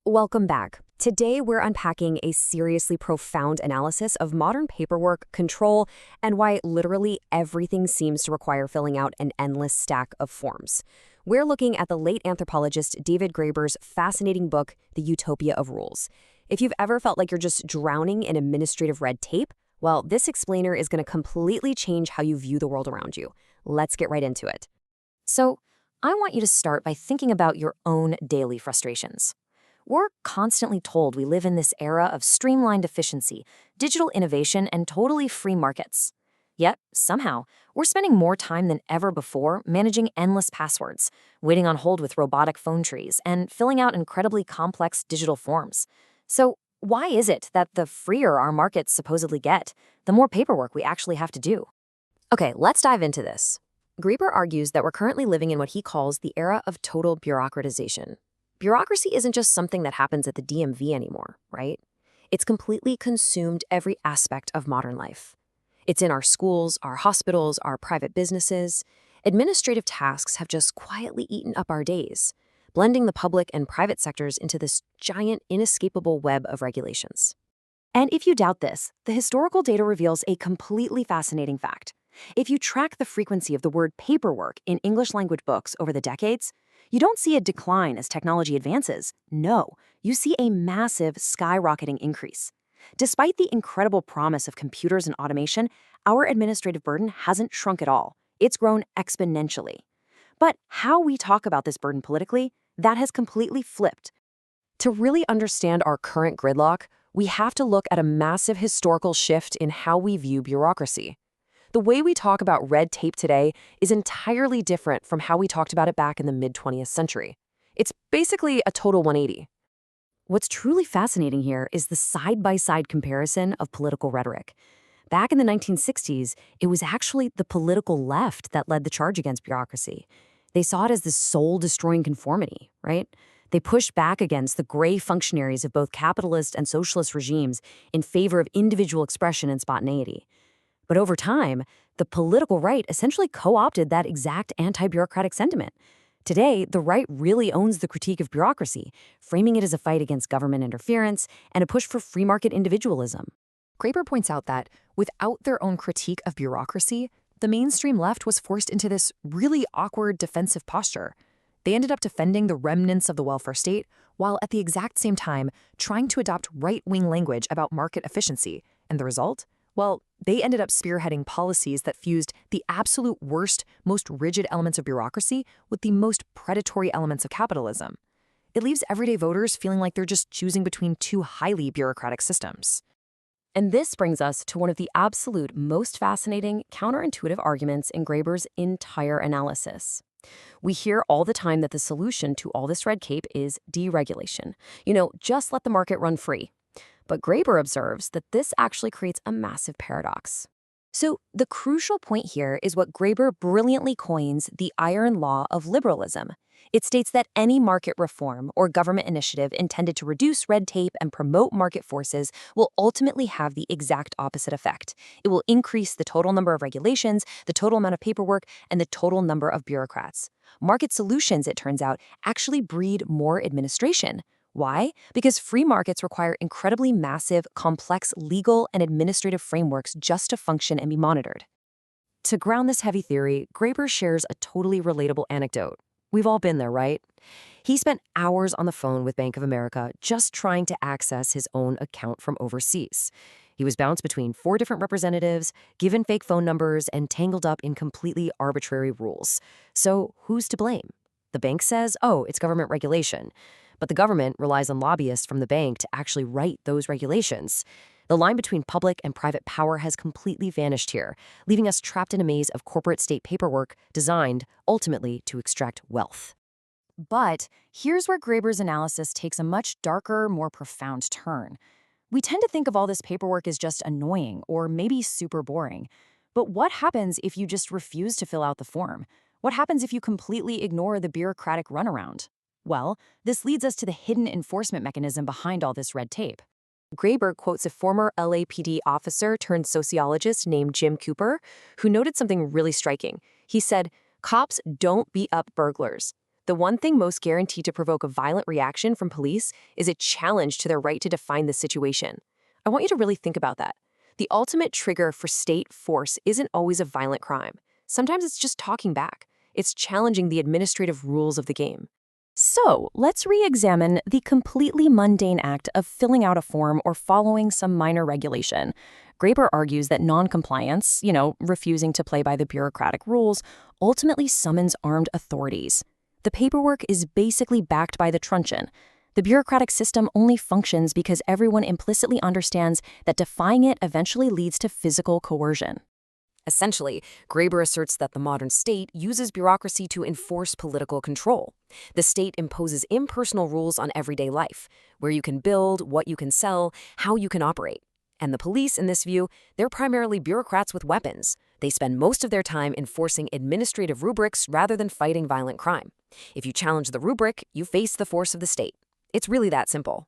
Welcome back. Today, we're unpacking a seriously profound analysis of modern paperwork, control, and why literally everything seems to require filling out an endless stack of forms. We're looking at the late anthropologist David Graeber's fascinating book, The Utopia of Rules. If you've ever felt like you're just drowning in administrative red tape, well, this explainer is going to completely change how you view the world around you. Let's get right into it. So, I want you to start by thinking about your own daily frustrations. We're constantly told we live in this era of streamlined efficiency, digital innovation, and totally free markets. Yet, somehow, we're spending more time than ever before managing endless passwords, waiting on hold with robotic phone trees, and filling out incredibly complex digital forms. So, why is it that the freer our markets supposedly get, the more paperwork we actually have to do? Okay, let's dive into this. Graeber argues that we're currently living in what he calls the era of total bureaucratization. Bureaucracy isn't just something that happens at the DMV anymore, right? It's completely consumed every aspect of modern life. It's in our schools, our hospitals, our private businesses. Administrative tasks have just quietly eaten up our days, blending the public and private sectors into this giant, inescapable web of regulations. And if you doubt this, the historical data reveals a completely fascinating fact. If you track the frequency of the word paperwork in English language books over the decades, you don't see a decline as technology advances. No, you see a massive, skyrocketing increase. Despite the incredible promise of computers and automation, our administrative burden hasn't shrunk at all. It's grown exponentially. But how we talk about this burden politically, that has completely flipped. To really understand our current gridlock, we have to look at a massive historical shift in how we view bureaucracy. The way we talk about red tape today is entirely different from how we talked about it back in the mid-20th century. It's basically a total 180. What's truly fascinating here is the side-by-side comparison of political rhetoric. Back in the 1960s, it was actually the political left that led the charge against bureaucracy. They saw it as this soul-destroying conformity, right? They pushed back against the gray functionaries of both capitalist and socialist regimes in favor of individual expression and spontaneity. But over time, the political right essentially co-opted that exact anti-bureaucratic sentiment. Today, the right really owns the critique of bureaucracy, framing it as a fight against government interference and a push for free market individualism. Graeber points out that, without their own critique of bureaucracy, the mainstream left was forced into this really awkward defensive posture. They ended up defending the remnants of the welfare state, while at the exact same time trying to adopt right-wing language about market efficiency. And the result? Well, they ended up spearheading policies that fused the absolute worst, most rigid elements of bureaucracy with the most predatory elements of capitalism. It leaves everyday voters feeling like they're just choosing between two highly bureaucratic systems. And this brings us to one of the absolute most fascinating, counterintuitive arguments in Graeber's entire analysis. We hear all the time that the solution to all this red tape is deregulation. Just let the market run free. But Graeber observes that this actually creates a massive paradox. So the crucial point here is what Graeber brilliantly coins the iron law of liberalism. It states that any market reform or government initiative intended to reduce red tape and promote market forces will ultimately have the exact opposite effect. It will increase the total number of regulations, the total amount of paperwork, and the total number of bureaucrats. Market solutions, it turns out, actually breed more administration. Why? Because free markets require incredibly massive, complex legal and administrative frameworks just to function and be monitored. To ground this heavy theory, Graeber shares a totally relatable anecdote. We've all been there, right? He spent hours on the phone with Bank of America just trying to access his own account from overseas. He was bounced between 4 different representatives, given fake phone numbers, and tangled up in completely arbitrary rules. So who's to blame? The bank says, oh, it's government regulation. But the government relies on lobbyists from the bank to actually write those regulations. The line between public and private power has completely vanished here, leaving us trapped in a maze of corporate state paperwork designed, ultimately, to extract wealth. But here's where Graeber's analysis takes a much darker, more profound turn. We tend to think of all this paperwork as just annoying or maybe super boring. But what happens if you just refuse to fill out the form? What happens if you completely ignore the bureaucratic runaround? Well, this leads us to the hidden enforcement mechanism behind all this red tape. Graeber quotes a former LAPD officer turned sociologist named Jim Cooper, who noted something really striking. He said, "Cops don't beat up burglars. The one thing most guaranteed to provoke a violent reaction from police is a challenge to their right to define the situation. I want you to really think about that. The ultimate trigger for state force isn't always a violent crime. Sometimes it's just talking back. It's challenging the administrative rules of the game. So, let's re-examine the completely mundane act of filling out a form or following some minor regulation. Graeber argues that non-compliance, refusing to play by the bureaucratic rules, ultimately summons armed authorities. The paperwork is basically backed by the truncheon. The bureaucratic system only functions because everyone implicitly understands that defying it eventually leads to physical coercion. Essentially, Graeber asserts that the modern state uses bureaucracy to enforce political control. The state imposes impersonal rules on everyday life, where you can build, what you can sell, how you can operate. And the police, in this view, they're primarily bureaucrats with weapons. They spend most of their time enforcing administrative rubrics rather than fighting violent crime. If you challenge the rubric, you face the force of the state. It's really that simple.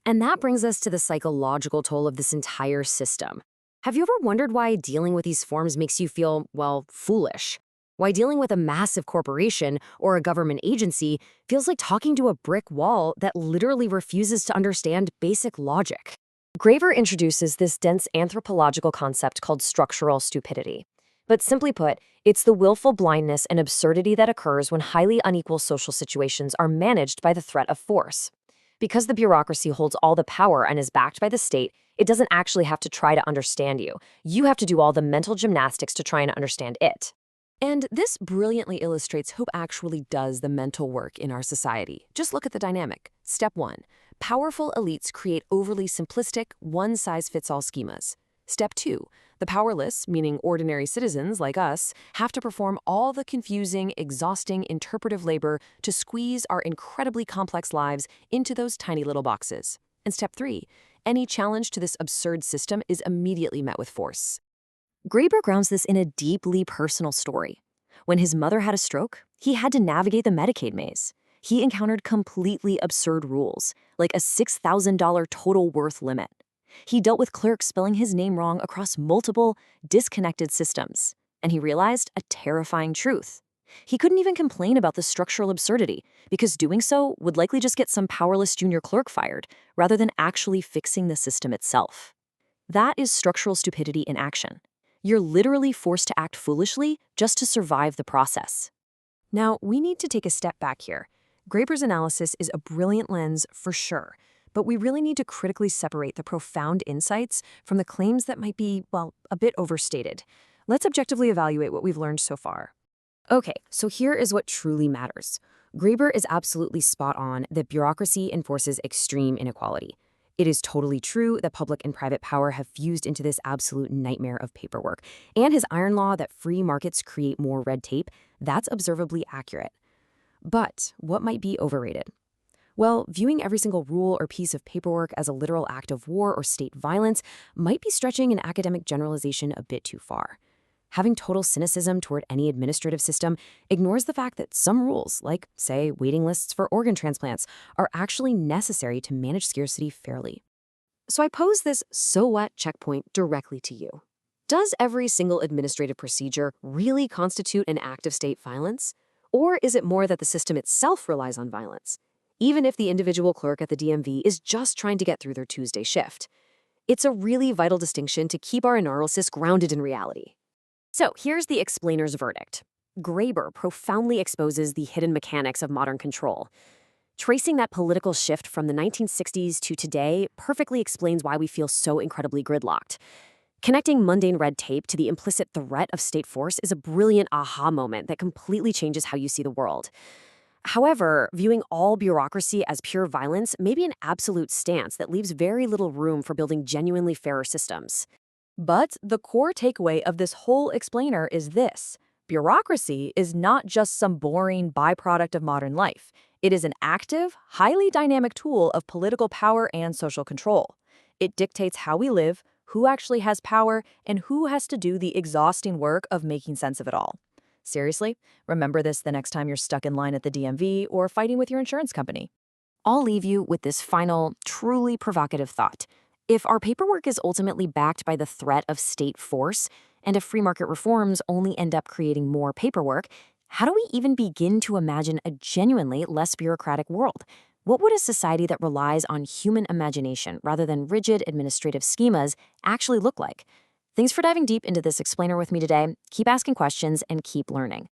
And that brings us to the psychological toll of this entire system. Have you ever wondered why dealing with these forms makes you feel, foolish? Why dealing with a massive corporation or a government agency feels like talking to a brick wall that literally refuses to understand basic logic? Graeber introduces this dense anthropological concept called structural stupidity. But simply put, it's the willful blindness and absurdity that occurs when highly unequal social situations are managed by the threat of force. Because the bureaucracy holds all the power and is backed by the state, it doesn't actually have to try to understand you. You have to do all the mental gymnastics to try and understand it. And this brilliantly illustrates who actually does the mental work in our society. Just look at the dynamic. Step 1. Powerful elites create overly simplistic, one-size-fits-all schemas. Step 2. The powerless, meaning ordinary citizens like us, have to perform all the confusing, exhausting interpretive labor to squeeze our incredibly complex lives into those tiny little boxes. And step 3. Any challenge to this absurd system is immediately met with force. Graeber grounds this in a deeply personal story. When his mother had a stroke, he had to navigate the Medicaid maze. He encountered completely absurd rules, like a $6,000 total worth limit. He dealt with clerks spelling his name wrong across multiple, disconnected systems. And he realized a terrifying truth. He couldn't even complain about the structural absurdity, because doing so would likely just get some powerless junior clerk fired, rather than actually fixing the system itself. That is structural stupidity in action. You're literally forced to act foolishly just to survive the process. Now, we need to take a step back here. Graeber's analysis is a brilliant lens for sure, but we really need to critically separate the profound insights from the claims that might be, a bit overstated. Let's objectively evaluate what we've learned so far. Okay, so here is what truly matters. Graeber is absolutely spot on that bureaucracy enforces extreme inequality. It is totally true that public and private power have fused into this absolute nightmare of paperwork. And his iron law that free markets create more red tape, that's observably accurate. But what might be overrated? Well, viewing every single rule or piece of paperwork as a literal act of war or state violence might be stretching an academic generalization a bit too far. Having total cynicism toward any administrative system ignores the fact that some rules, like, say, waiting lists for organ transplants, are actually necessary to manage scarcity fairly. So I pose this so what checkpoint directly to you. Does every single administrative procedure really constitute an act of state violence? Or is it more that the system itself relies on violence, even if the individual clerk at the DMV is just trying to get through their Tuesday shift? It's a really vital distinction to keep our analysis grounded in reality. So here's the explainer's verdict. Graeber profoundly exposes the hidden mechanics of modern control. Tracing that political shift from the 1960s to today perfectly explains why we feel so incredibly gridlocked. Connecting mundane red tape to the implicit threat of state force is a brilliant aha moment that completely changes how you see the world. However, viewing all bureaucracy as pure violence may be an absolute stance that leaves very little room for building genuinely fairer systems. But the core takeaway of this whole explainer is this. Bureaucracy is not just some boring byproduct of modern life. It is an active, highly dynamic tool of political power and social control. It dictates how we live, who actually has power, and who has to do the exhausting work of making sense of it all. Seriously, remember this the next time you're stuck in line at the DMV or fighting with your insurance company. I'll leave you with this final, truly provocative thought. If our paperwork is ultimately backed by the threat of state force, and if free market reforms only end up creating more paperwork, How do we even begin to imagine a genuinely less bureaucratic world? What would a society that relies on human imagination rather than rigid administrative schemas actually look like? Thanks for diving deep into this explainer with me today. Keep asking questions and keep learning.